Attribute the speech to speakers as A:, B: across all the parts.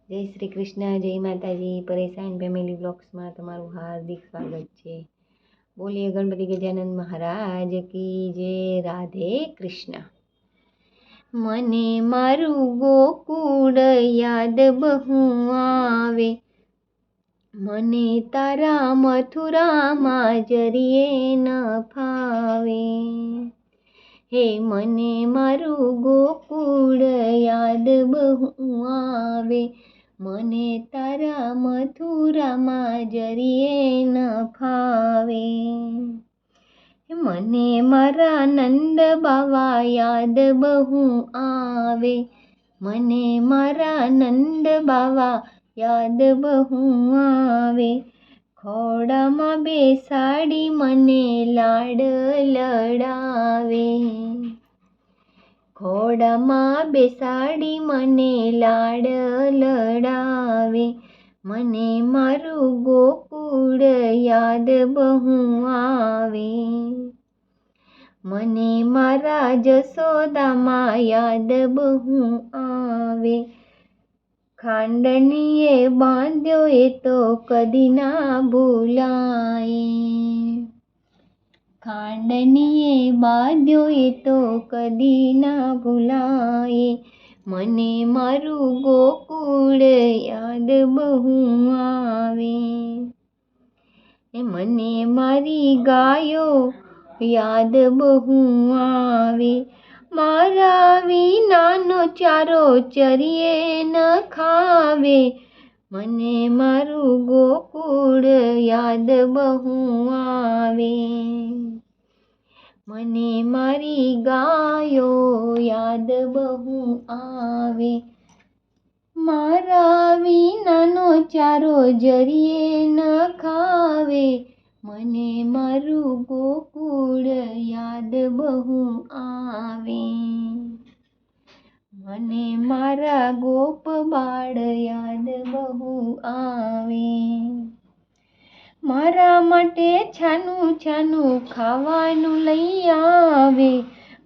A: જય શ્રી કૃષ્ણ, જય માતાજી। પરેશાન ફેમિલી બ્લોગ્સમાં તમારું હાર્દિક સ્વાગત છે। બોલીએ ગણપતિ ગજાનન મહારાજ કી જય। રાધે કૃષ્ણ। મને મારું ગોકુળ યાદ બહુ આવે, મને તારા મથુરામાં જરીએ ન ફાવે। હે મને મારું ગોકુળ યાદ બહુ આવે, મને તારા મથુરામાં જરીએ ન ફાવે। મને મારા નંદ બાવા યાદ બહુ આવે, મને મારા નંદ બાવા યાદ બહુ આવે। ખોડામાં બેસાડી મને લાડ લડાવે, ખોડામાં બેસાડી મને લાડ લડાવે। મને મારું ગોકુળ યાદ બહુ આવે, મને મારા જશોદામાં યાદ બહુ આવે। ખાંડણીએ બાંધ્યો એ તો કદી ના ભૂલાય, ખાંડણીએ બાંધ્યો એ તો કદી ના ભૂલાય। મને મારું ગોકુળ યાદ બહુ આવે, મને મારી ગાયો યાદ બહુ આવે। મારા વિનાનો ચારો ચરીએ ન ખાવે, મને મારું ગોકુળ યાદ બહુ આવે, મને મારી ગાયો યાદ બહુ આવે। મારા વિનાનો ચારો જરીએ ન ખાવે, મને મારું ગોકુળ યાદ બહુ આવે, મને મારા ગોપ બાળ યાદ બહુ આવે। મારા માટે છાનું છાનું ખાવાનું લઈ આવે,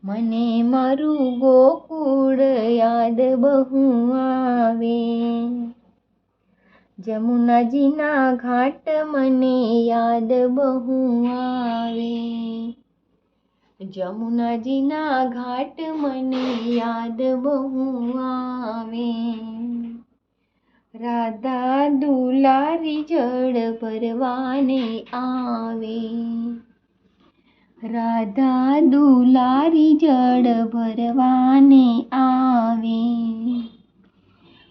A: મને મારું ગોકુળ યાદ બહુ આવે। જમુનાજીના ઘાટ મને યાદ બહુ આવે, જમુનાજીના ઘાટ મને યાદ બહુ આવે। રાધા દુલારી જળ ભરવાને આવે, રાધા દુલારી જળ ભરવાને આવે।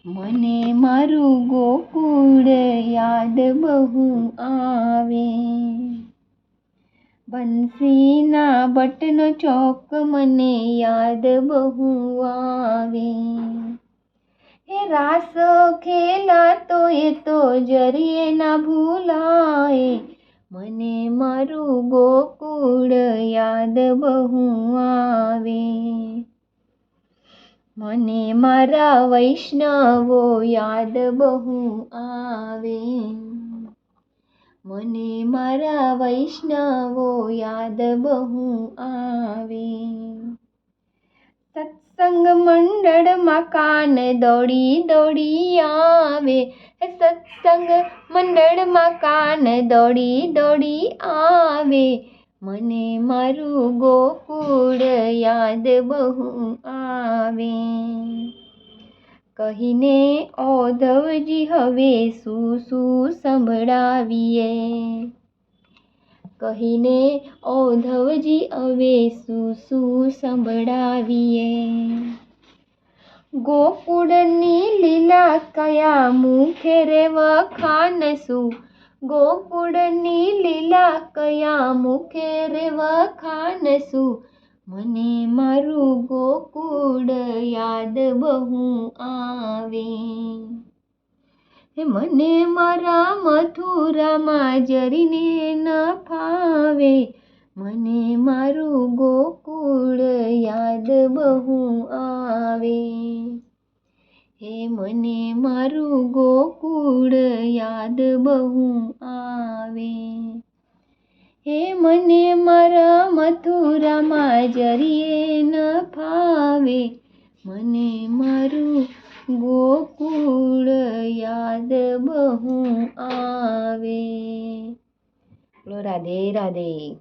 A: મને મારું ગોકુળ યાદ બહુ આવે, બંસીના બટનો ચોક મને યાદ બહુ આવે। હે રાસ ખેલાતો એ તો જરીએ ના ભૂલાય, મને મારું ગોકુળ યાદ બહુ આવે, મને મારા વૈષ્ણવો યાદ બહુ આવે, મને મારા વૈષ્ણવો યાદ બહુ આવે। સત્સંગ મંડળમાં કાન દોડી દોડી આવે, સત્સંગ મંડળમાં કાન દોડી દોડી આવે। મને મારું ગોકુળ યાદ બહુ આવે, કહીને ઓધવજી હવે શું શું સંભળાવીએ, કહીને ઓધવજી હવે શું શું સંભળાવીએ। ગોકુળની લીલા કયા મુખે રે વખાણશું, ગોકુળની લીલા કયા મુખે રે વખાણશું। મને મારું ગોકુળ યાદ બહુ આવે, મને મારા મથુરામાં જરીને ન ફાવે, મને મારું ગોકુળ યાદ બહુ આવે। હે મને મારું ગોકુળ યાદ બહુ આવે, હે મને મારા મથુરામાં જરીએ ન ફાવે, મને મારું ગોકુળ યાદ બહુ આવે. બોલો રાધે રાધે.